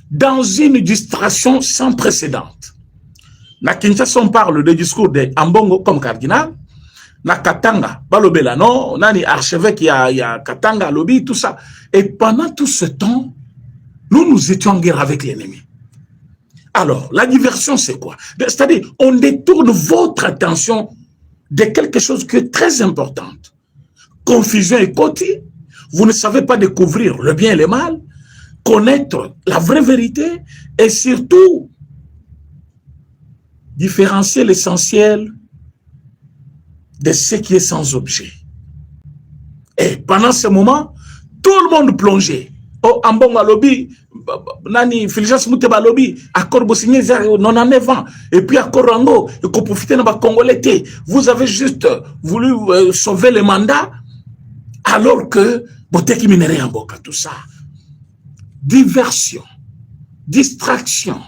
dans une distraction sans précédent. Na Kinshasa, on parle des discours de Ambongo comme cardinal. Na Katanga, balobela non, nani archevêque, il y a Katanga, lobby, tout ça. Et pendant tout ce temps, nous étions en guerre avec l'ennemi. Alors, la diversion, c'est quoi? C'est-à-dire, on détourne votre attention de quelque chose qui est très important. Confusion et côté, vous ne savez pas découvrir le bien et le mal, connaître la vraie vérité et surtout différencier l'essentiel de ce qui est sans objet. Et pendant ce moment, tout le monde plongeait. Oh, Ambongo lobby, nani, Fulgence Mouteba lobby, accord Bossigné, 99 ans, et puis accord Rango, et qu'on profite de la Congolais. Vous avez juste voulu sauver le mandat, alors que, Boteki Minéré Amboka, tout ça. Diversion, distraction,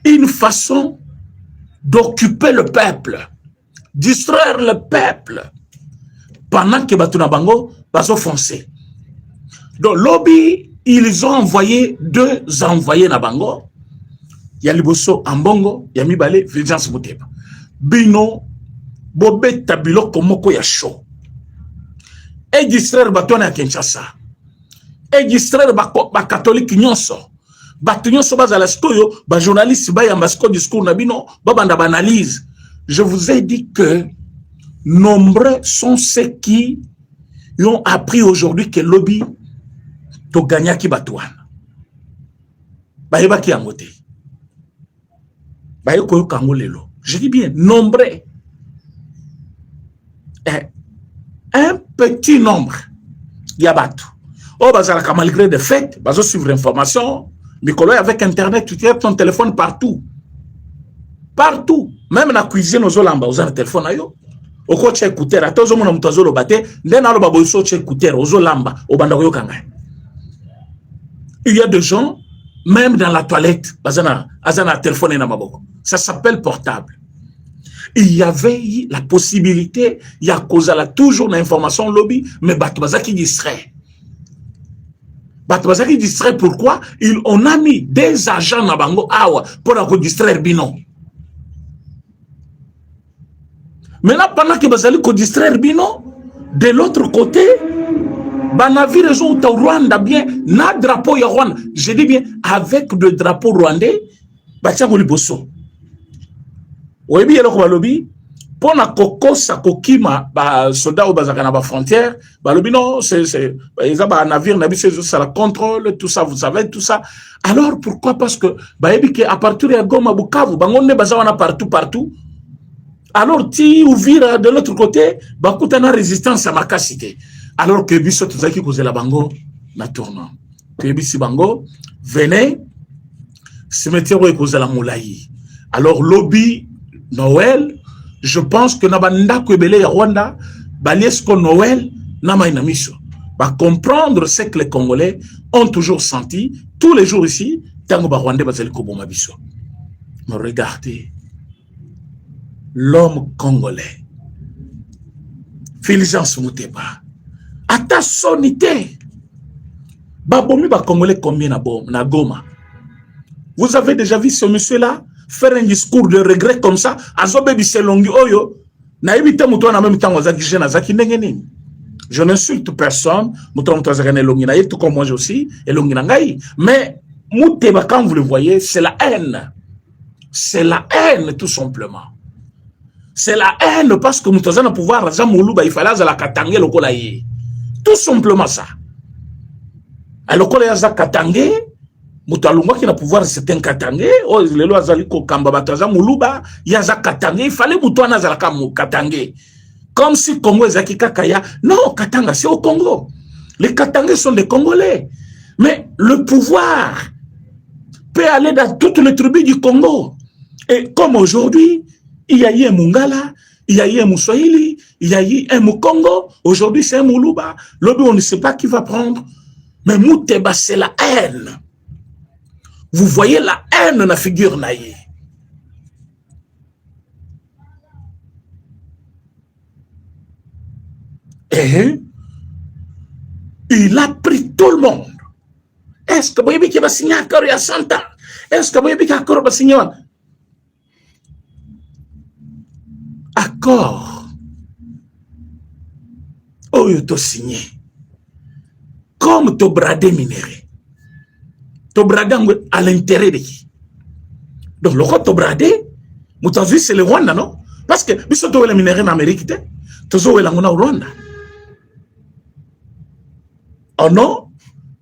une façon d'occuper le peuple, distraire le peuple, pendant que Batuna Bango va s'offenser. Donc, lobby, ils ont envoyé 2 envoyés na Bango. Il y a Liboso Ambongo, il y a Mibale, Fulgence Mouteba. Bino, Bobé Tabilo Komoko ya show. Et distraire Batona à Kinshasa. Et distraire ba catholique nyonso. Batu nyonso bazala stoyo, ba journaliste ba yambasko discours na bino, ba banda banalise. Je vous ai dit que nombreux sont ceux qui ont appris aujourd'hui que lobby to gagner qui batouane. Baïba qui a moté. Baïba qui a lelo. Je dis bien, nombreux. Un petit nombre. Yabatu. Oh, bazalaka malgré des faits, bazo suivre l'information. Nicolas, avec Internet, tu tiens ton téléphone partout. Partout. Même dans la cuisine, aux olamba, aux téléphone ayo. Au coach écouteur, à tous les gens qui ont batté, n'en a pas besoin d'écouteur, aux olamba, au bandario kanga. Il y a des gens, même dans la toilette, bazana téléphone na maboko. Ça s'appelle portable. Il y avait la possibilité, il y a toujours l'information lobby, mais Batoubaza qui distrait. Batoubaza qui distrait, pourquoi? On a mis des agents na bango awa pour distraire Bino. Maintenant, pendant que Bazali ko distraire Bino, de l'autre côté, Banavi raison au Rwanda bien, na drapeau ya Rwanda, je dis bien, avec le drapeau rwandais, Batiango Liboso. Oui, bien, alors, lobby, pour na koko sa kokima, ba soldat ou bazakana ba frontière, ba lobby non, c'est, ils ont un navire, ça la contrôle, tout ça, vous savez, tout ça. Alors, pourquoi? Parce que, bah, à partir de Goma, Bukavu, bangonne bazawana partout. Alors, ti ouvrir de l'autre côté, bah, koutana résistance à ma cassité. Alors que biso tout ça qui cause la bango, na tournant. Que bisi bango, venez, cimetière où cause la moulaï. Alors, lobby, Noël, je pense que Nabanda Kwebele ya Rwanda, Baliesko Noël, Namainamiso, va comprendre ce que les Congolais ont toujours senti, tous les jours ici, Tango Rwanda Bazali Kobomabiso. Mais regardez, l'homme congolais, Fulgence Mouteba, à ta sonité, Babomi ba Congolais combien na Goma? Vous avez déjà vu ce monsieur-là faire un discours de regret comme ça, Azobe Biselongi Oyo, na évité mouton en même temps, je n'insulte personne, mouton Longi na tout comme moi aussi, et Longi Nangaï, mais Mouteba, quand vous le voyez, c'est la haine. C'est la haine, tout simplement. C'est la haine parce que nous avons pouvoir, il fallait la Katangé, le Kolaï. Tout simplement ça. Alors, quand il y a Katangé, Moutalunga qui n'a pouvoir, c'est un Katangé. Oh, les lois Zaliko Kambabataza, Moulouba, il y a Katangé. Il fallait Moutouana Zalaka Katangé. Comme si Congo est Kaya. Non, Katanga, c'est au Congo. Les Katangés sont des Congolais. Mais le pouvoir peut aller dans toutes les tribus du Congo. Et comme aujourd'hui, il y a eu un Mungala, il y a eu un Moussoïli, il y a eu un Mukongo, aujourd'hui c'est un Moulouba. L'autre, on ne sait pas qui va prendre. Mais Mouteba, c'est la haine. Vous voyez la haine dans la figure naïe. Et il a pris tout le monde. Est-ce que vous avez signé un accord il y a 100 ans? Est-ce que vous avez un accord signé? Accord. Oh, vous avez signé. Comme tu bradé minéré. Tu bradé à l'intérêt de qui? Donc, le tu bradé, c'est le Rwanda, non? Parce que, si tu as les minéraux en Amérique, tu as les minéraux au Rwanda. Oh non?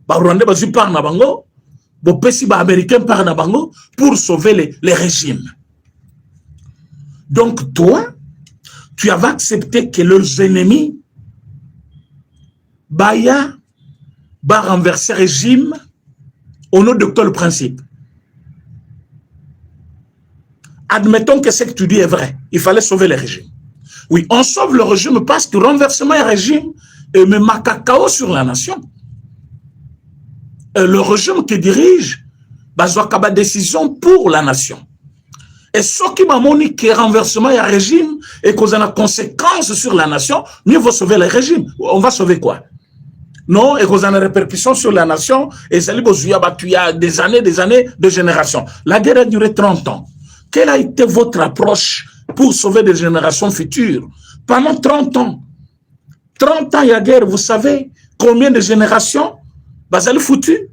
Les Rwandais parlent na bango, les Américains parlent na bango pour sauver les régimes. Donc, toi, tu avais accepté que leurs ennemis va renverser le régime au nom de quel principe? Admettons que ce que tu dis est vrai. Il fallait sauver le régime. Oui, on sauve le régime parce que renversement du régime met un cacao sur la nation. Et le régime qui dirige a une décision pour la nation. Et ce qui m'a dit que renversement du régime et qu'on a des conséquences sur la nation, mieux vaut sauver le régime. On va sauver quoi? Non, et qu'on a des répercussions sur la nation, et ça il y a des années, de générations. La guerre a duré 30 ans. Quelle a été votre approche pour sauver des générations futures? Pendant 30 ans. 30 ans, il y a guerre, vous savez combien de générations basales foutues?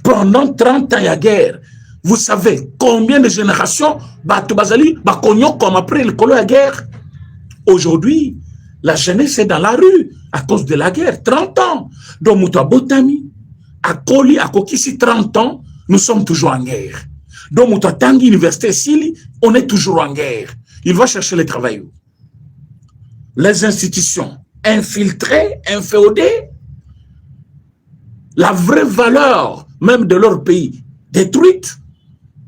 Pendant 30 ans, il y a guerre. Vous savez combien de générations basali comme après le colo à guerre? Aujourd'hui, la jeunesse est dans la rue à cause de la guerre. 30 ans. Donc, Mouta Botami, à Koli, à Kokisi, 30 ans, nous sommes toujours en guerre. Donc, Mouta Tangi, Université Sili, on est toujours en guerre. Il va chercher les travailleurs. Les institutions infiltrées, inféodées, la vraie valeur même de leur pays détruite,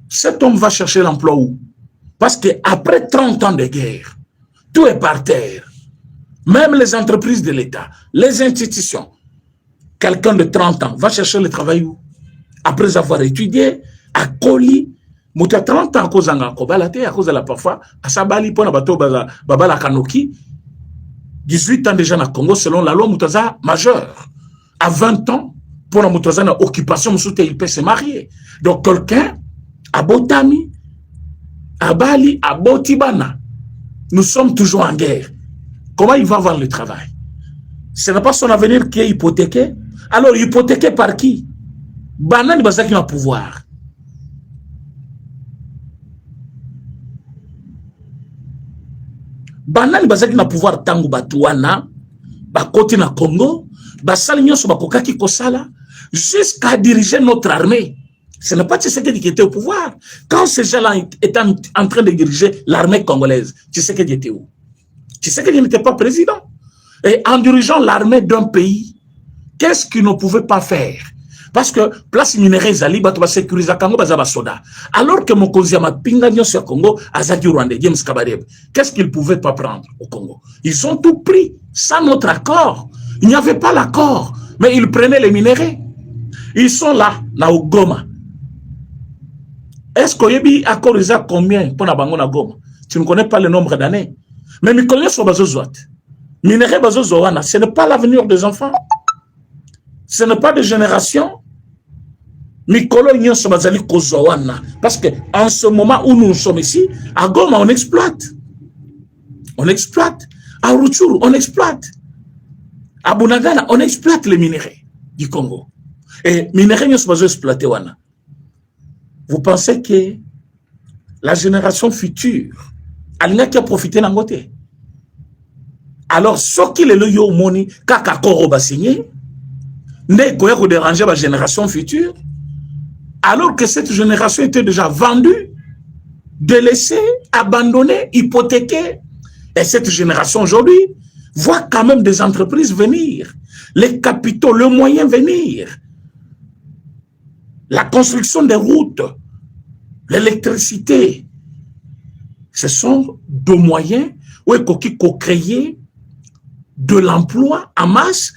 cet homme va chercher l'emploi où? Parce qu'après 30 ans de guerre, tout est par terre. Même les entreprises de l'État, les institutions, quelqu'un de 30 ans va chercher le travail où? Après avoir étudié, à Koli, Mouta 30 ans à cause de la parfois, à Sabali, pour la Kanoki, 18 ans déjà dans le Congo, selon la loi Moutaza majeur. À 20 ans, pour la Moutaza, dans l'occupation, il peut se marier. Donc, quelqu'un, à Botami, à Bali, à Botibana, nous sommes toujours en guerre. Comment il va avoir le travail? Ce n'est pas son avenir qui est hypothéqué. Alors, hypothéqué par qui? Banane Bazaki a pouvoir. Banane Bazaki na pouvoir tangu batuana, bakoti na Congo, basali nyoso bakokaki kosala, jusqu'à diriger notre armée. Ce n'est pas Tshisekedi qui était au pouvoir. Quand ces gens-là étaient en train de diriger l'armée congolaise, Tshisekedi était où? Tshisekedi n'était pas président. Et en dirigeant l'armée d'un pays, qu'est-ce qu'il ne pouvait pas faire? Parce que place minérale Zali, bato ba sécuriser Congo bazaba soda. Alors que mon Konziama Pinganyo sur Congo, Azaki Rwanda, James Kabarebe, qu'est-ce qu'ils ne pouvaient pas prendre au Congo? Ils ont tout pris sans notre accord. Il n'y avait pas l'accord, mais ils prenaient les minéraux. Ils sont là, na Goma. Est-ce qu'il y a accord combien pour la Bango Goma? Tu ne connais pas le nombre d'années. Mais mes collègues sont bazozouat. Minéraux bazozoana, ce n'est pas l'avenir des enfants. Ce n'est pas des générations. Parce qu'en ce moment où nous sommes ici, à Goma, on exploite. On exploite. À Rutshuru, on exploite. À Bunagana, on exploite les minéraux du Congo. Et les minéraux ne sont pas exploités. Vous pensez que la génération future, elle qui a profité d'un côté. Alors, ce qui est le yo moni, kaka koro ba signé, n'est pas déranger la génération future, alors que cette génération était déjà vendue, délaissée, abandonnée, hypothéquée. Et cette génération aujourd'hui voit quand même des entreprises venir, les capitaux, le moyen venir, la construction des routes, l'électricité. Ce sont deux moyens où il faut créer de l'emploi en masse.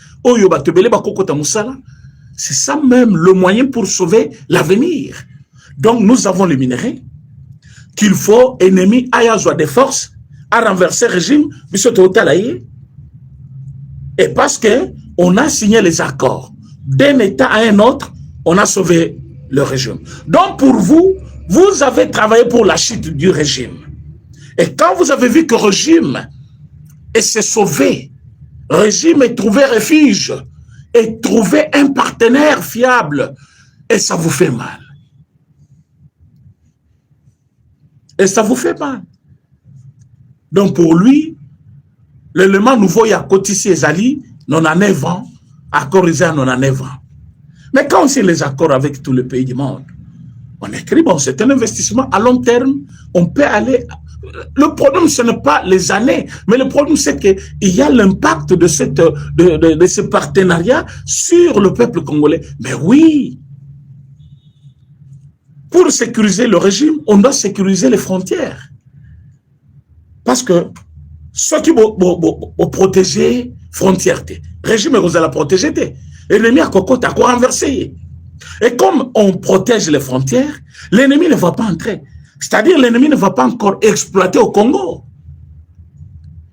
C'est ça même le moyen pour sauver l'avenir. Donc nous avons les minéraux qu'il faut, ennemis, ayazwa des forces à renverser le régime, et parce qu'on a signé les accords d'un État à un autre, on a sauvé le régime. Donc pour vous, vous avez travaillé pour la chute du régime. Et quand vous avez vu que le régime s'est sauvé, le régime est trouvé refuge, et trouvé un partenaire fiable, et ça vous fait mal. Et ça vous fait mal. Donc pour lui, l'élément nouveau, il y a Kotisi et Zali, 99 ans, accord à 99 ans. Mais quand on signe les accords avec tous les pays du monde, on écrit, bon, c'est un investissement à long terme, on peut aller... Le problème, ce n'est pas les années, mais le problème, c'est qu'il y a l'impact de ce partenariat sur le peuple congolais. Mais oui, pour sécuriser le régime, on doit sécuriser les frontières. Parce que ceux qui vont protéger les frontières, le régime vous allez protéger, l'ennemi a cocotte à quoi renverser. Et comme on protège les frontières, l'ennemi ne va pas entrer. C'est-à-dire l'ennemi ne va pas encore exploiter au Congo.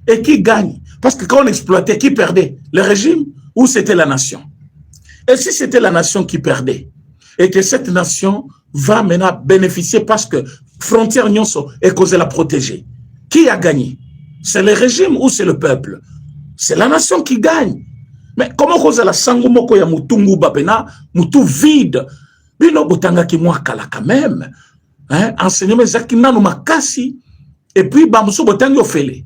Et qui gagne? Parce que quand on exploitait, qui perdait? Le régime ou c'était la nation? Et si c'était la nation qui perdait, et que cette nation va maintenant bénéficier parce que frontière nyonso est causée la protéger, qui a gagné? C'est le régime ou c'est le peuple? C'est la nation qui gagne. Mais comment cause la sango moko ya mutungu bapena, mutu vide? Bino botanga ki mwa kala quand même. Hein? Enseignement zakina no makasi. Et puis bamuso botangi ofele.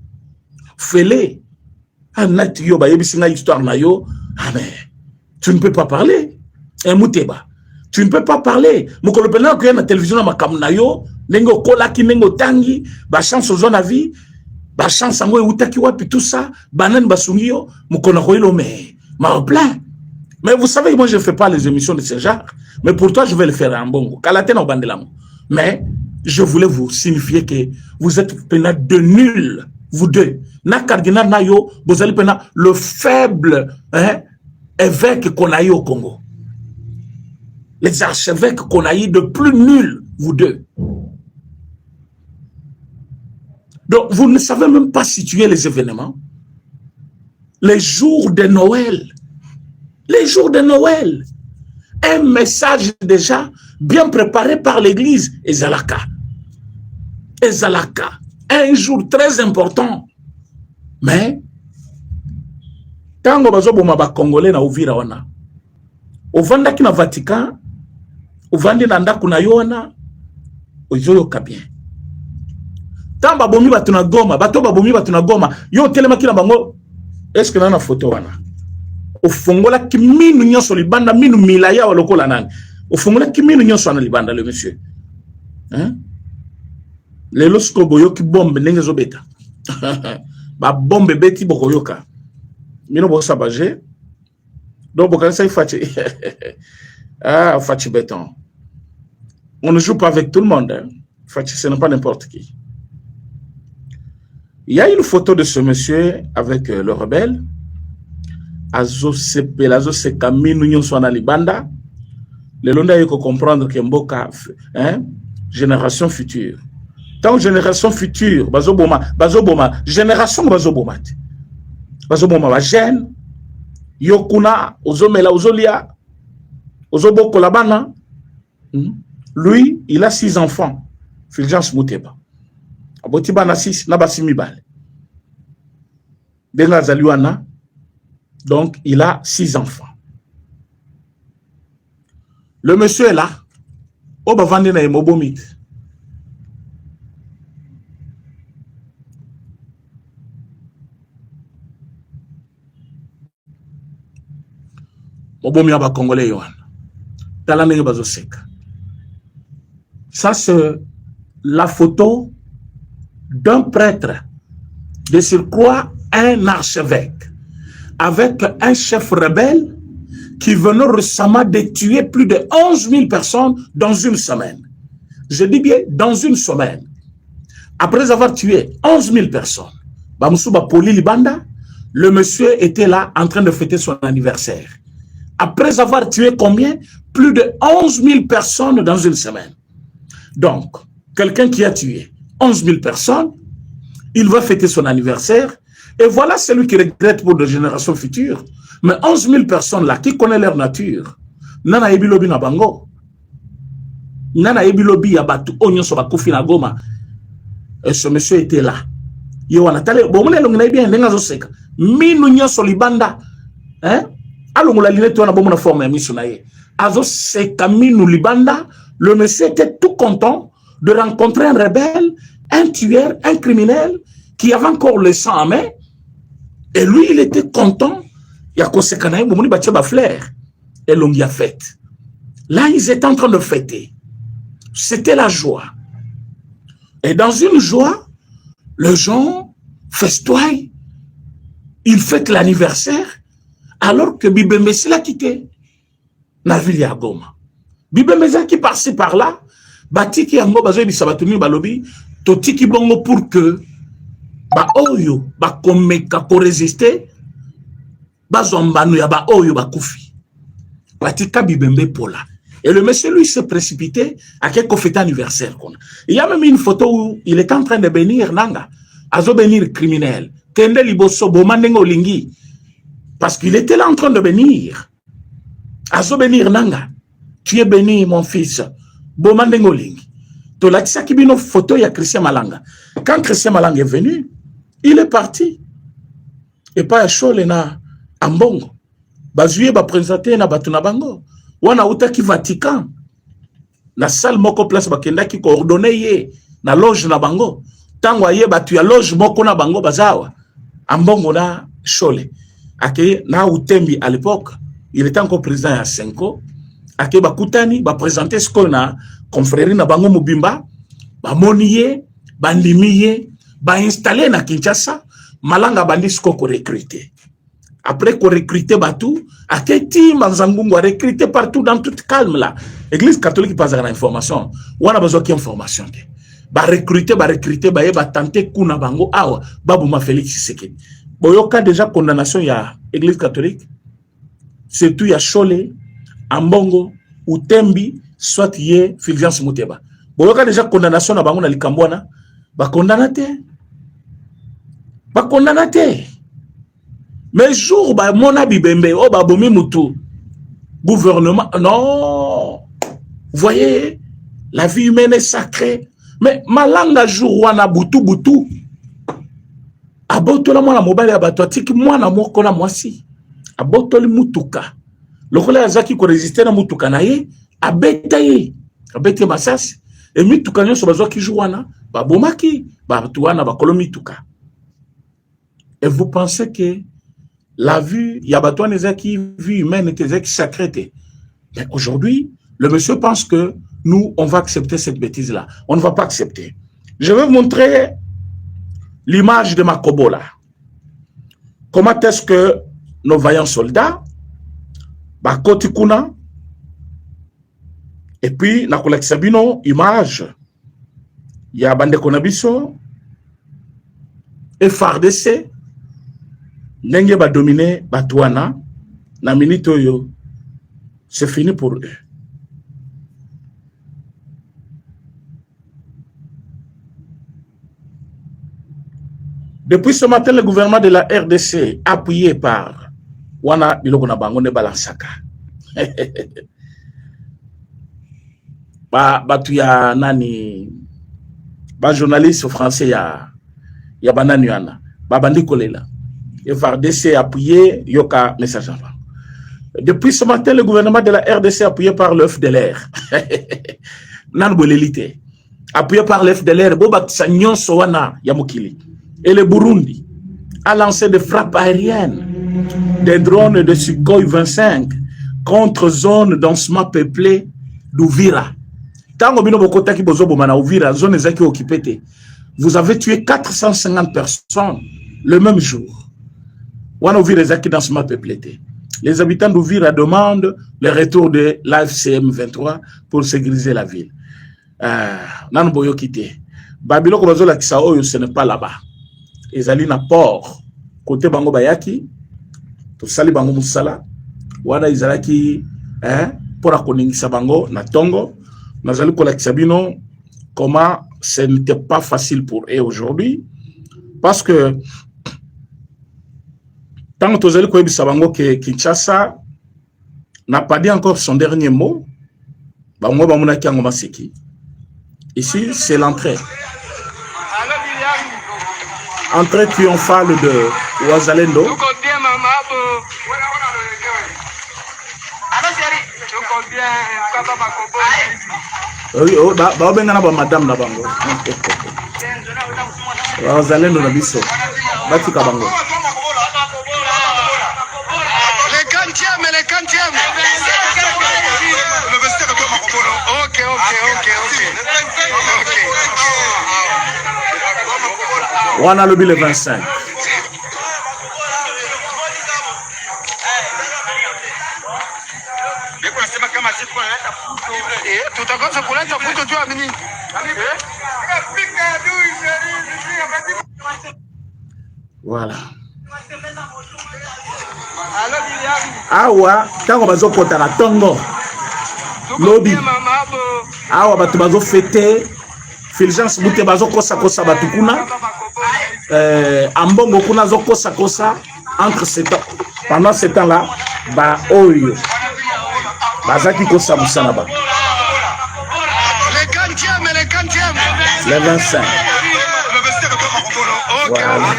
Fele. Anat yo ba yebisinga histoire na yo. Ah mais tu ne peux pas parler. Un muteba. Tu ne peux pas parler. Mukolo pena ko na télévision na makamu na yo, nengo kola ki nengo tangi, ba chance zona vie, ba chance ngo utaki wapi tout ça, banan basungio, mukona ko ilo mais plein. Mais vous savez, moi je ne fais pas les émissions de ce genre, mais pour toi je vais le faire en bongo. Kalatena bandelamo. Mais je voulais vous signifier que vous êtes pena de nuls, vous deux. Na cardinal na yo, vous allez pena le faible évêque qu'on a eu au Congo. Les archevêques qu'on a eu de plus nuls, vous deux. Donc, vous ne savez même pas situer les événements. Les jours de Noël. Les jours de Noël. Un message déjà bien préparé par l'église. Ezalaka. Ezalaka. Un jour très important. Mais, quand on va Congolais na Uvira wana, au vanda ki na Vatican, au vanda na ndaku na yona, ozoyo kabien. Tamba bomi batu na Goma, bato babomi batu na Goma, yo telema ki na bango, est-ce que na photo wana? O fongola ki minu nyonso libanda, minu milaya wa lokola nani. O fongola ki minu nyonso na libanda le monsieur. Hein? Le losko boyo ki bombe nenge zo beta. Ba bombe beti bokoyoka. Mino bo sabaje. Donc bokanisa ifati. Ah, Fachi béton. On ne joue pas avec tout le monde. Hein. Fachi, ce n'est pas n'importe qui. Il y a une photo de ce monsieur avec le rebelle. Azo Sepel, Azo Sekami, Nunyon Swana Libanda. Le Londa il faut comprendre que Mboka, hein, génération future. Tant génération future, Bazoboma, génération Bazoboma. Bazoboma, la jeune, Yokuna, Ozomela, Ozolia, Ozoboko Labana. Lui, il a 6 enfants. Fulgence Mouteba. Abotiba na 6, Nabasimi Bale. Benga Zaliwana. Donc, il a 6 enfants. Le monsieur est là. Oba vandi na Mobomit. Mobomi aba Congolais Yohan. Talanenge bazoseka. Ça, c'est la photo d'un prêtre, de surcroît un archevêque, avec un chef rebelle qui venait récemment de tuer plus de 11 000 personnes dans une semaine. Je dis bien dans une semaine. Après avoir tué 11 000 personnes, Bamoussouba Poli Libanda, le monsieur était là en train de fêter son anniversaire. Après avoir tué combien? Plus de 11 000 personnes dans une semaine. Donc, quelqu'un qui a tué 11 000 personnes, il va fêter son anniversaire, et voilà celui qui regrette pour des générations futures. Mais 11 000 personnes là, qui connaissent leur nature, nana yebi lobi na bango, nana yebi lobi ya batu onyo so bakufi na Goma. Et ce monsieur était là. Yo wana tale bon mona longi na bien ndenga zo seka minu nyoso libanda hein alongola linete wana bon mona forme ya miso na ye azo seka minu libanda. Le monsieur était tout content de rencontrer un rebelle, un tueur, un criminel qui avait encore le sang en main. Et lui, il était content. Il y a conséquemment, bon moni batia ba flair et longi a fête. Là, ils étaient en train de fêter. C'était la joie. Et dans une joie, les gens festoient, ils fêtent l'anniversaire, alors que Bibembe l'a quitté. Na ville ya Goma. Bibembe qui passait par là, batiki yango bazo di sabatuni balobi, totiki bongo pour que ba oyo ba komeka ko résister, ba zombanu ya ba oyo ba kufi. Batika Bibembe pola. Et le monsieur, lui, s'est précipité à quelques fêtes anniversaire. Il y a même une photo où il est en train de bénir Nanga. Azo bénir criminel. Kende liboso bomandengo lingi. Parce qu'il était là en train de bénir. Azo bénir Nanga. Tu es béni, mon fils. Bomandengo lingi. To la tisa kibino photo ya Christian Malanga. Quand Christian Malanga est venu, il est parti. Et pas à Chole na Ambongo. Bazuye ba présenter na batuna bango. Wana utaki Vatican na salle moko place bakenda ki coordonner ye na loge na bango tango aye batu ya loge moko na bango bazawa Ambongo na Chole ake na Utembi à l'époque il était encore président ya Senko ake bakutani ba présenter ce qu'on a confrérie na bango mobimba ba moniye bandimiye ba installer na Kinshasa Malanga bandi ko recruter. Après qu'on recrutait Batou, à quel team Manzangungu a recruté partout dans toute calme là. L'église catholique passe à l'information. On a besoin d'information. Ba recruter, ba tenter kuna bango awa, Babouma Félix Tshisekedi. Boyoka déjà condamnation il y a l'église catholique. Surtout il y a Chole, Ambongo, Utembi, soit yé Fulgence Muteba. Boyoka déjà condamnation na bango na likambwana, ba condamnate. Ba condamnate. Mais jour, bah, mon Bibembe, oh, bah, bomi moutou. Gouvernement, non. Vous voyez, la vie humaine est sacrée. Mais malanga jour, wana boutou boutou. Aboto la mwana mobile abato, tiki mwana moko na mwasi. Aboto li mutuka. Lokola yazaki ko résister na mutuka na ye, abeta ye. Abete masasi. Et mituka nyoso bazo ki jouana, ba bomaki, ba tuana ba kolo mituka. Et vous pensez que la vue, il y a batouan qui vue humaine était sacrée. Mais aujourd'hui, le monsieur pense que nous, on va accepter cette bêtise-là. On ne va pas accepter. Je vais vous montrer l'image de Makobola. Comment est-ce que nos vaillants soldats, Bakotikuna, et puis, Nakolak Sabino, image, il y a Bande Konabiso, FRDC, Nenge ba dominer Batouana, na minute oyo, c'est fini pour eux. Depuis ce matin, le gouvernement de la RDC, appuyé par Wana Bilokona Bango ne Balansaka. Batouya nani, ba journaliste français ya bananyana, ba bandi kolela. Et FARDC appuyé, Yoka message. Depuis ce matin, le gouvernement de la RDC appuyé par le FDLR. Nanbolélité. Appuyé par le FDLR, Boba Tsanyon Sowana Yamukili. Et le Burundi a lancé des frappes aériennes, des drones de Sukhoi 25 contre zone densément peuplée d'Ouvira. Tango bino bokota ki bozo bomana Ouvira, zone zaki occupée. Vous avez tué 450 personnes le même jour. Les habitants d'Ouvira demandent le retour de l'AFCM 23 pour sécuriser la ville. Nanboyo quitté. Babilo Kobazola Kisao, ce n'est pas là-bas. Ils allaient na port. Côté Bango Bayaki, tout sali Bango Moussala. Wada Izalaki, pour akoningisa Bango, na Tongo. Nazali Kolakisabino, comment ce n'était pas facile pour eux aujourd'hui. Parce que tant que tu as que Kinshasa n'a pas dit encore son dernier mot. Ici, c'est l'entrée. Entrée triomphale de Wazalendo. Oui, oh, madame na bango. Wazalendo na biso. Batika bango. Les quantièmes. Ok. Wana lobi le 25. Voilà. Awa, tango bazo kota na tongo. Lobi. Awa batu bazo fêter. Fulgence bute bazo kosa batukuna. Ambongo kuna zo kosa entre ces temps. Pendant ce temps-là, ba oyo. Bazaki kosa musana ba. Les quantièmes. Les 25. Voilà.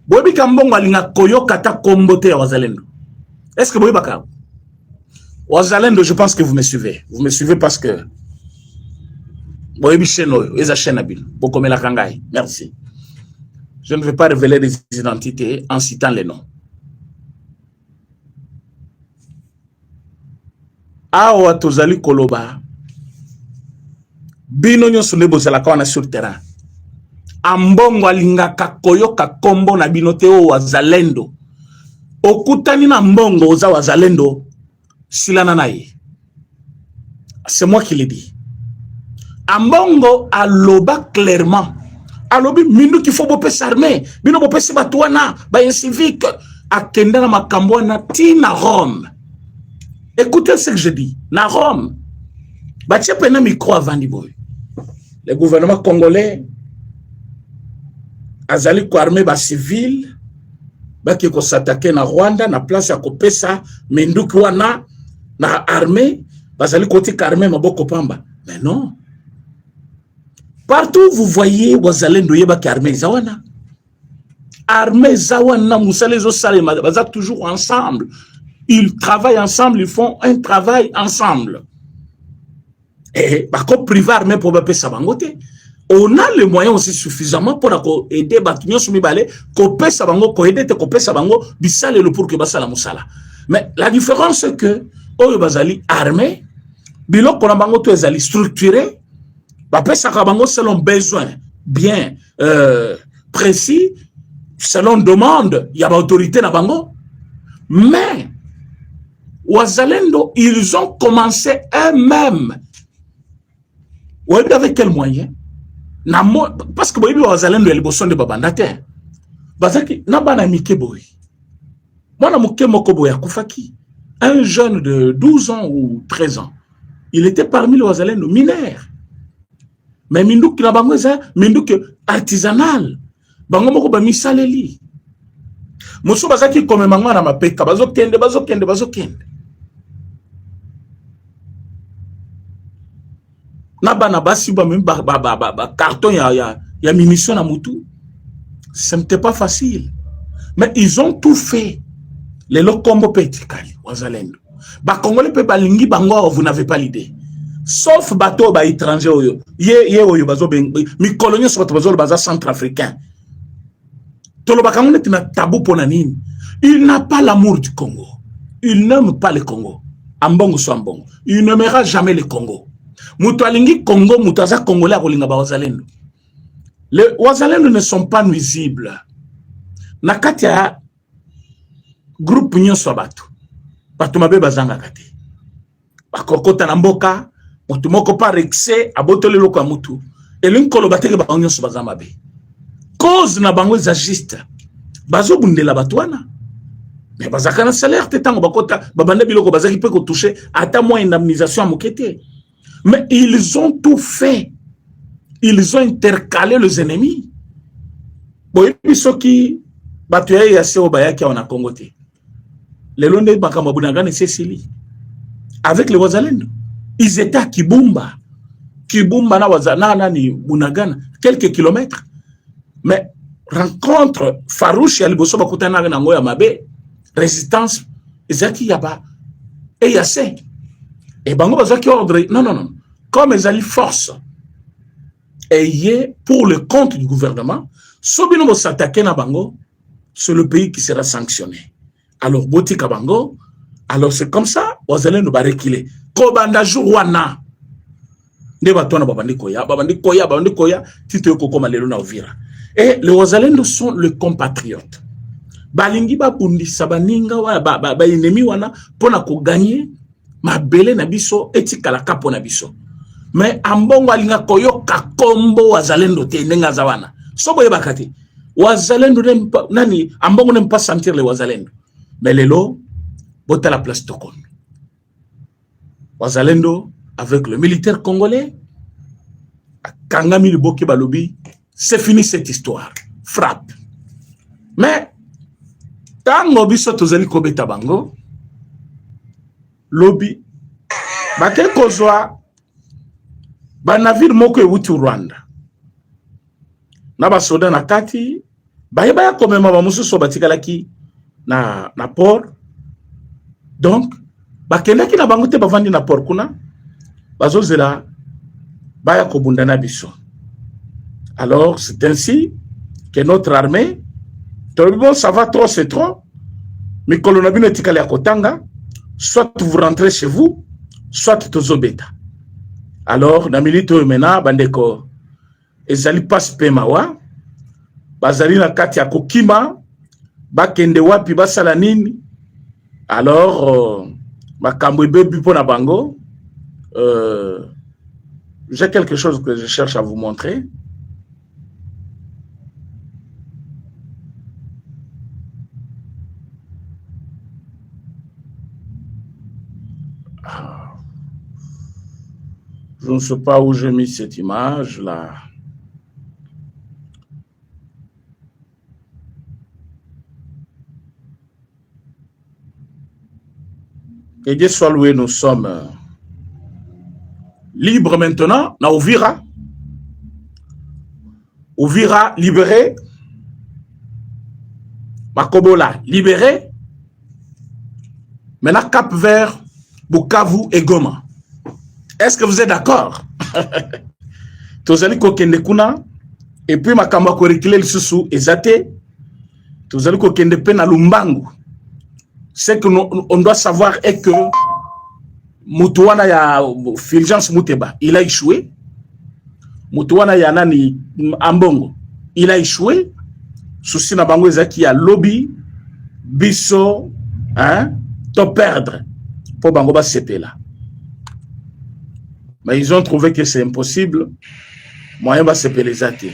Bobi kambongo alinga koyo kata kombote ya Wazalendo. Est-ce que bobi baka? Wazalendo, je pense que vous me suivez. Vous me suivez parce que bobi cheno, eza chenabil. Bokomela kangai. Merci. Je ne vais pas révéler des identités en citant les noms. Awa tozali koloba. Bino nyonso ne bozala kwa sur terrain. Ambongo alingaka koyoka kombo na binote o Wazalendo. Okutani na mbongo oza Wazalendo silana naye. C'est moi qui l'ai dit. Ambongo aloba clairement. Alobi mindu qu'il faut bopé s'armer. Bino bopé se batouana. Ba civique. Akenda na makambo na ti na Rome. Écoutez ce que je dis. Na Rome. Ba tia pena micro avant di boy. Le gouvernement congolais azali ko armé ba civil ba ki ko s'attaquer na Rwanda na place ya kopesa menduki wana na armée bazali ko ti armé maboko pamba. Mais non. Partout vous voyez Wazalendo yeba ki armée zawana. Armée zawana musale zo salema baza toujours ensemble. Ils travaillent ensemble, ils font un travail ensemble. Et par contre privé armé pour ba pesa bangote. On a les moyens aussi suffisamment pour aider Batunyo Soumibale, kope sabango, ko aider te kope sabango, bisale le pour que basala musala. Mais la différence c'est que, oyo bazali armé, bilo konabango to ezali structuré, bape sakabango selon besoin, bien précis, selon demande, il y a l'autorité na bango. Mais, Wazalendo, ils ont commencé eux-mêmes. Ou avec quel moyen? Parce que boyebi Wazalendo ya liboso nde babanda te. Bazaki na bana mike boy. Mwana muke moko boy akufaki. Un jeune de 12 ans ou 13 ans. Il était parmi les Wazalendo mineurs. Mais minduk na bango eza minduk artisanal. Bango moko ba misaleli. Moso bazaki comme mangwa na mapeka bazokende. Nabana basi ba même carton ya munition na mutu. Ce n'était pas facile. Mais ils ont tout fait. Les lokombo petikali Wazalendo. Ba Congolais pe balingi bango vous n'avez pas l'idée. Sauf bateau ba étranger oyo. Ye oyo bazo mi colonien sur bazo baza centrafricain. Tolo bakango netina tabou pona nini. Il n'a pas l'amour du Congo. Il n'aime pas le Congo. Ambongo so ambongo. Il n'aimera jamais le Congo. Mutualingi Congo, mutaza Congolais akolinga ba Wazalendo. Les Wazalendo ne sont pas nuisibles. Nakati ya groupe nyonso batu. Batu mabe bazanga kati. Bakokota na mboka, mutu moko pa rexe abotole loko ya mutu. Elinkolo bateke ba nyonso bazama be. Cause na bango za juste. Bazo bundela batu wana. Mais bazaka na salaire te tango bakota babanda biloko bazaki pe ko toucher ata moins indemnisation à mokete. Mais ils ont tout fait. Ils ont intercalé les ennemis. Bon, et puis ceux qui battuaient Yassé Obayaki en Congoté. les Londres Bakamabunagane et Cécilie. Avec les Wazalendo. Ils étaient à Kibumba. Kibumba na Wazana ni Bunagana. Quelques kilomètres. Mais rencontre farouche ya liboso bakutana na ngoya mabe. Résistance. Ezaki yaba. Et yassé. Et bango bazaki ordre. Non, non, non. Comme ils allaient force. Et pour le compte du gouvernement, Sobino va s'attaquer na bango, c'est le pays qui sera sanctionné. Alors, Boti Kabango, alors c'est comme ça, vous allez nous reculer. Kobanda Jouana. Ne batona babandi koya, tito koko malelo na ovira. Et les Wazalendo sont les compatriotes. Balingi ba bundi sabaninga wa ba ennemi wana pona ko gagner ma belé na biso etikala kapo na biso. Mais ambongo alinga koyo kakombo Wazalendo te nenga zawana. Sobo yebakati. Wazalendo nani ambongo n'aime pas sentir les Wazalendo. Mais lelo bota la place Tokon. Wazalendo avec le militaire congolais Kangami Liboki Balobi, c'est fini cette histoire. Frappe. Mais tango biso tozali kobeta bango lobby bake kozwa ba navire moko ewuti Rwanda. Na basoda na kati bayeba ya komema ba mususu batikalaki na port. Donc bakendaki na bango te bavandi na port kuna bazozela baya kobunda na biso. Alors c'est ainsi que notre armée bon, ça va trop, c'est trop. Mais colonabine tikali ya kotanga, soit vous rentrez chez vous, soit tozobeta. Alors na milito mena bandeko ezali pas pemawa bazali na kati ya kokima bakende wapi basala nini. Alors makambo bebi pona bango j'ai quelque chose que je cherche à vous montrer. Je ne sais pas où j'ai mis cette image là. Que Dieu soit loué, nous sommes libres maintenant. Na Uvira. Uvira libéré. Makobola libéré. Maintenant cap vers Bukavu et Goma. Est-ce que vous êtes d'accord? Tozali kokende kuna et puis makamba ko reculer le susu ezate. Tozali kokende pe na Lumbangu. Ce que on doit savoir est que Mutuwana ya Fulgence Muteba, il a échoué. Mutuwana ya nani Ambongo, il a échoué. Souci na bango ezaki ya lobby biso hein to perdre pour bango ba sepela. Mais ils ont trouvé que c'est impossible. Moyen va se pélézater.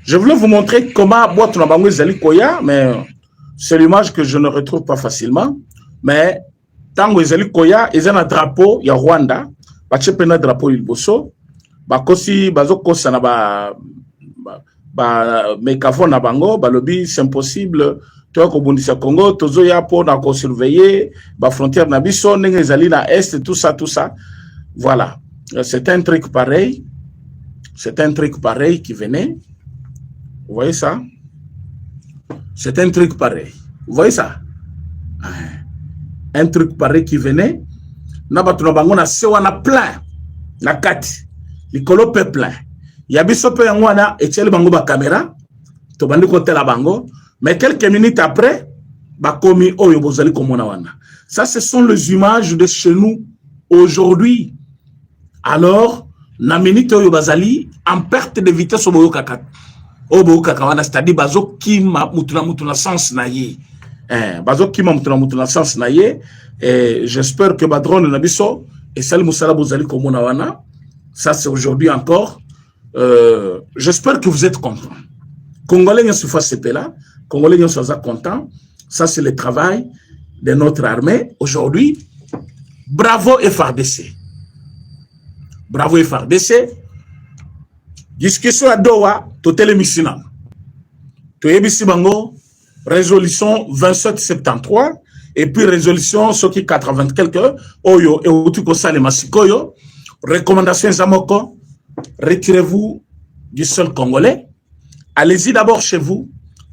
Je voulais vous montrer comment boîte na bango ezali koya, mais c'est l'image que je ne retrouve pas facilement. Mais tango ezali koya, ezana drapeau ya Rwanda, bache pena drapeau ilboso, bakosi bazokosa na ba mekafon na bango, balobi c'est impossible. Toi kobundisa Congo, tozo ya po na ko surveiller ba frontière na biso ndenge ezali na est, tout ça. Voilà. C'est un truc pareil. C'est un truc pareil qui venait. Vous voyez ça? C'est un truc pareil. Vous voyez ça? Un truc pareil qui venait. Na batu na bango na sewa na plein. Na kati. Likolo pe plein. Yabiso pe yangwana etiele bango ba caméra. To bandi kote la bango. Mais quelques minutes après, bakomi oyo bozali komona wana. Ça, ce sont les images de chez nous aujourd'hui. Alors, na minute oyo bazali en perte de vitesse au boyo kaka. Au boyo kaka wana, c'est-à-dire bazo kima mutuna sens na ye. Bazo kima mutuna sens na ye. Et j'espère que badrone na biso et sali musala bozali komona wana. Ça, c'est aujourd'hui encore. J'espère que vous êtes contents. Congolais n'y a souffert ce là. Congolais n'y sont contents. Ça, c'est le travail de notre armée. Aujourd'hui, bravo FARDC. Bravo FARDC. Discussion à Doha, Totel Missina. Toyebisi bango, résolution 2773, et puis résolution soki 80 quelques, oyo, et outuko sale masikoyo, recommandation zamoko, retirez-vous du sol congolais, allez-y d'abord chez vous,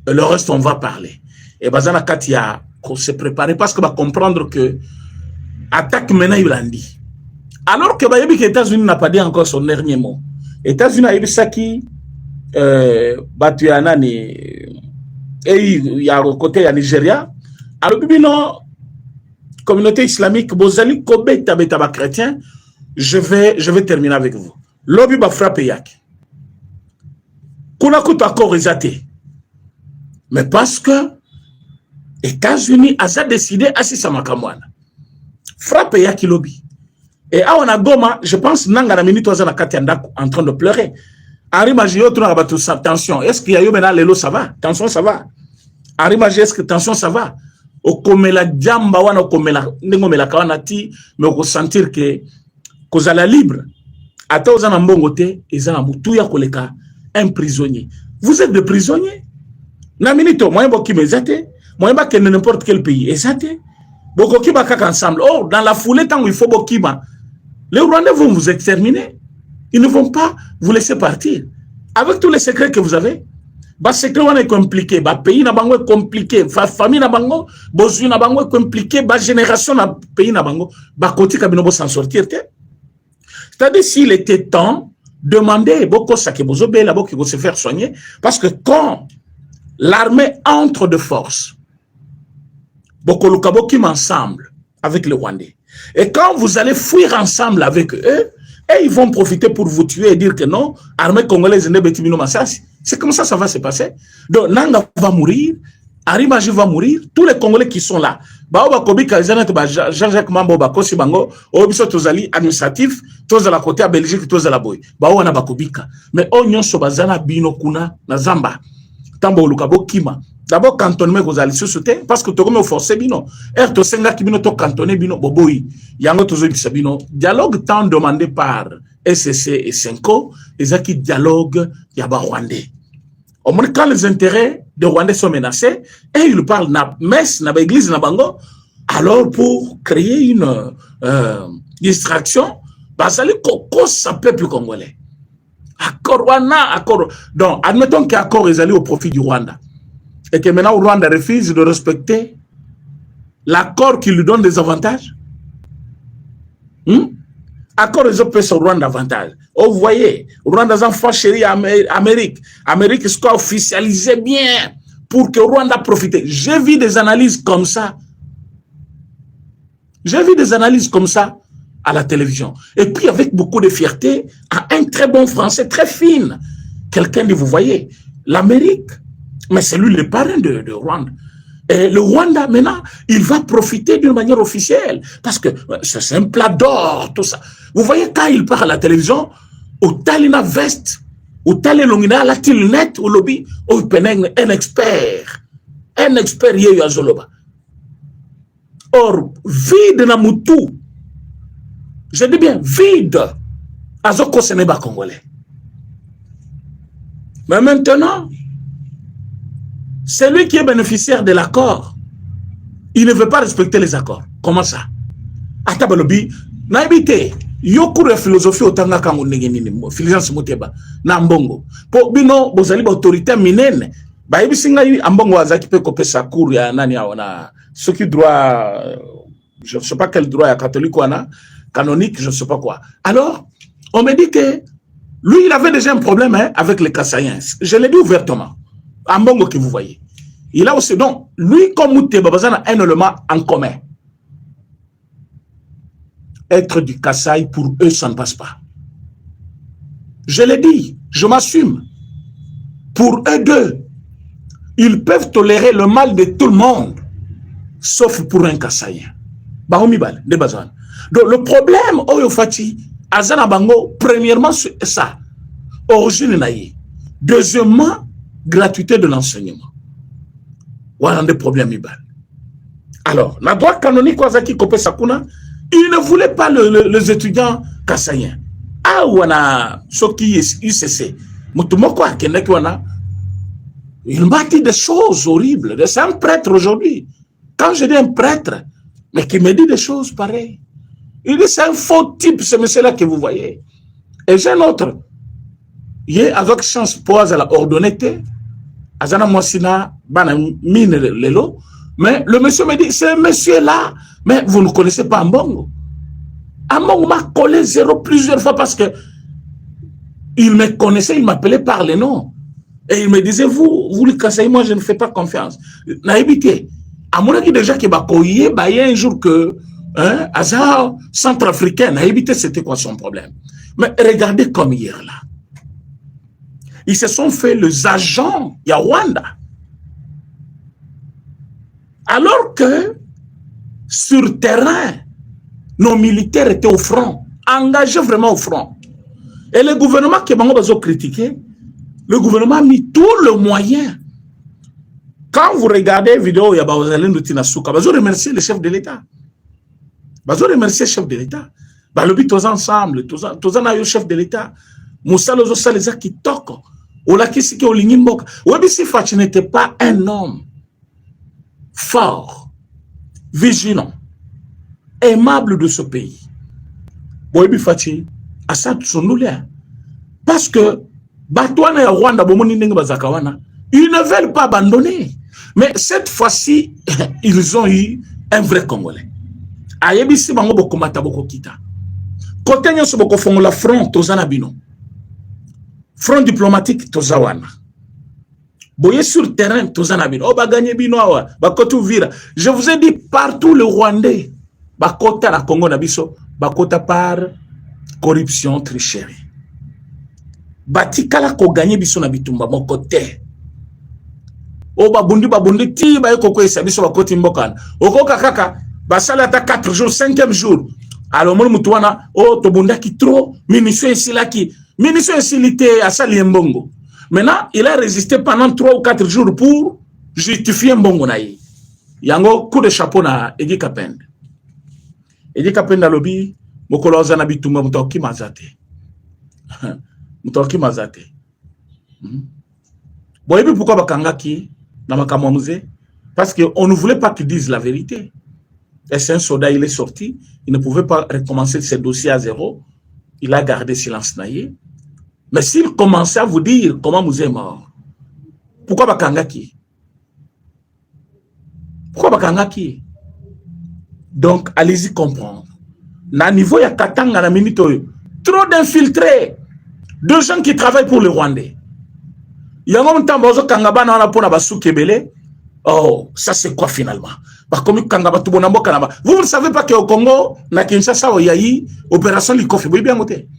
et le reste on va parler. Et bazana katia, qu'on se prépare, parce que va comprendre que attaque maintenant il a dit. Alors que les États-Unis n'a pas dit encore son dernier mot. Les États-Unis a dit ça qui Batuanani et il y a au côté il y a Nigeria. Alors non communauté islamique Bozali Kobe Tabetaba chrétien. Je vais terminer avec vous. Lobby va frapper yak. Kuna kuta encore exaté. Mais parce que États-Unis a décidé à si samakamwana. Frappe yaki lobby. Et à on a goma, je pense nanga na minute oza na kati en train de pleurer. Henri Magio tourna batu tension. Est-ce qu'il y a eu maintenant lelo ça va? Tension ça va. Henri Magio est-ce que tension ça va? O komela jamba wana o komela ngomela kawana ti mais on sentir que kozala libre. Ata oza na mbongo te ezana mutu ya koleka un prisonnier. Vous êtes des prisonniers? Na minute moyen boki mezate, moyen ba que n'importe quel pays ezate. Bokoki bakaka ensemble. Oh, dans la foulée, tant il faut Bokima, les Rwandais vont vous exterminer. Ils ne vont pas vous laisser partir. Avec tous les secrets que vous avez, les secrets sont compliqués, les pays sont compliqués, les familles sont compliquées, les générations sont pays sont s'en sortir. C'est-à-dire s'il était temps, demandez beaucoup ça que vous obéissez là-bas qui vont se faire soigner, parce que quand l'armée entre de force, Bokolukabokim ensemble avec les Rwandais. Et quand vous allez fuir ensemble avec eux, et ils vont profiter pour vous tuer et dire que non, armée congolaise n'est pas. C'est comme ça va se passer. Donc, Nanga va mourir, Arimaji va mourir, tous les Congolais qui sont là. Jean-Jacques Mambo, Bakosi Bango, Obiso Tozali administratif, tous à la côté à Belgique, tous à la boy. Bawana Bakobika. Mais Onyon Sobazana Bino Kuna, Nazamba, Tambo Lukabo Kima. D'abord, cantonnement vous allez sauter parce que tu as forcé bino. To senga ki bino to cantonné bino boboyi. Yango tozo bisa bino. Dialogue tant demandé par SCC et Senko, les qui dialogue yaba Rwandais. Au moins quand les intérêts des Rwandais sont menacés et ils parlent na messe na église na bango, alors pour créer une distraction, basali koko sa peuple congolais. Accord Rwanda, accord. Donc admettons qu'accord est allé au profit du Rwanda. Et que maintenant, Rwanda refuse de respecter l'accord qui lui donne des avantages. Accord les autres sur Rwanda avantage. Oh, vous voyez, Rwanda a enfants chéris Amérique. Amérique soit officialisé bien pour que Rwanda profite. J'ai vu des analyses comme ça. J'ai vu des analyses comme ça à la télévision. Et puis avec beaucoup de fierté, à un très bon français, très fine. Quelqu'un dit, vous voyez, l'Amérique, mais c'est lui le parrain de Rwanda. Et le Rwanda, maintenant, il va profiter d'une manière officielle. Parce que c'est un plat d'or, tout ça. Vous voyez, quand il part à la télévision, au Talina Vest, au Talina Longina, la Tilnet, au lobby, au Peneng, un expert, yé Yazoloba. Or, vide na mutu, je dis bien, vide, Azoko Sénéba congolais. Mais maintenant, celui qui est bénéficiaire de l'accord, il ne veut pas respecter les accords. Comment ça? Atabalobi, naibite, yoku de philosophie otanga kango ngenini, philosophie moteba, na mbongo. Po bino bozali ba autorité minene, ba yebisinga yi ambongo azaki pe kopesa cour ya nani awana, ce qui droit, je ne sais pas quel droit ya catholique wana, canonique, je ne sais pas quoi. Alors, on me dit que lui, il avait déjà un problème avec les Kassaïens. Je l'ai dit ouvertement. Ambongo que vous voyez. Il a aussi, donc, lui comme Mouteba Bazana a un élément en commun. Être du Kasaï, pour eux, ça ne passe pas. Je l'ai dit, je m'assume. Pour eux deux, ils peuvent tolérer le mal de tout le monde, sauf pour un Kassaïen. Bahomibal, de Bazan. Donc, le problème, Oyo Fati, Azana Bango, premièrement, c'est ça. Origine naïe. Deuxièmement, gratuité de l'enseignement. Voilà un des problèmes. Alors, la droite canonique, il ne voulait pas les étudiants kassaïens. Ah, on a ce qui est UCC. Il m'a dit des choses horribles. C'est un prêtre aujourd'hui. Quand je dis un prêtre, mais qui me dit des choses pareilles. Il dit, c'est un faux type, ce monsieur-là que vous voyez. Et j'ai un autre. Il est avec chance pour la ordonnée. Azana Mosina, Bana Mine Lelo. Mais le monsieur me dit, ce monsieur-là, mais vous ne connaissez pas Ambongo. Ambongo m'a collé zéro plusieurs fois parce que il me connaissait, il m'appelait par les noms. Et il me disait, vous le cassez, moi je ne fais pas confiance. Naïbité. À mon avis, déjà qu'il y a un jour que, Azar centrafricain, naïbité, c'était quoi son problème? Mais regardez comme hier là. Ils se sont fait les agents de Rwanda. Alors que, sur terrain, nos militaires étaient au front, engagés vraiment au front. Et le gouvernement qui m'a critiqué, le gouvernement a mis tous les moyens. Quand vous regardez la vidéo, il y a vous remercier le chef de l'État. Vous remercier le chef de l'État. Le but tous ensemble, tous le chef de l'État. Moussa Lozo Saleza qui toque. Olakisi ki Olingimboka. Webisi Fachi n'était pas un homme fort, vigilant, aimable de ce pays. Webi Fachi, à ça, parce que Batouana et Rwanda, ils ne veulent pas abandonner. Mais cette fois-ci, ils ont eu un vrai Congolais. Ayebisi bango bokomata boko kita. Côté nyoso boko fongo la front tozana bino. Front diplomatique tozawana. Boye sur terrain tozana bino. Oh ba gagné bino awa, ba kotu vira. Je vous ai dit partout le Rwandais ba kota na Congo na biso, ba kota par corruption, tricherie. Batikala ko gagné biso na bitumba mon côté. O babundi ti ba yoko ko biso ba koti mbokana. Okoka kaka ba sala ata 4 jours, 5e jour. Alors mon mutuana o to bunda ki trop, munition ici là qui munition ici lité à sali mbongo. Maintenant, il a résisté pendant 3 ou 4 jours pour justifier mbongo na yi. Yango coup de chapeau na Edi Kapende. Edi Kapende lobby mokolo za na bitumba mutoki mazate. Mutoki mazate. Bon, et puis pourquoi bakangaki na makamwamuze? Parce qu'on ne voulait pas qu'ils disent la vérité. Et c'est un soldat, il est sorti, il ne pouvait pas recommencer ses dossiers à zéro. Il a gardé silence naïe. Mais s'il commençait à vous dire comment vous êtes mort, pourquoi bakangaki? Pourquoi bakangaki? Donc, allez-y comprendre. Na niveau ya katanga na minito, trop d'infiltrés, de gens qui travaillent pour les Rwandais. Oh, ça c'est quoi finalement? Vous ne savez pas qu'au Congo, na Kinshasa, il y a eu opération Likofi. Vous bien noté.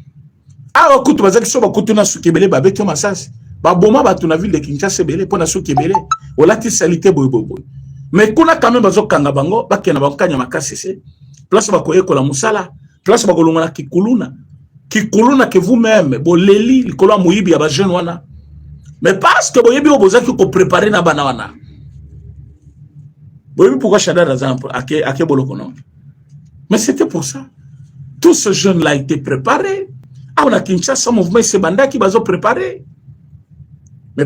Ah, écoute, vous avez dit que Soukebele, Babé, Massas, Baboma, Batuna ville de Kinshasa, Bele, pour Soukebele, ou la salité, Boy. Mais qu'on a quand même besoin de Kangabango, Bakena Bankanya Makasese, place Bakoye Kola Moussala, place Bagolomana Kikuluna, Kikuluna que vous-même, Boleli, Likola Mouibi, Abajenwana. Mais parce que vous avez besoin de préparer na banawana. Vous voyez pourquoi Chada Razan a Kebolokono. Mais c'était pour ça. Tout ce jeune-là a été préparé. Ah, on a Kinshasa, mouvement, c'est Banda qui va se préparer. Mais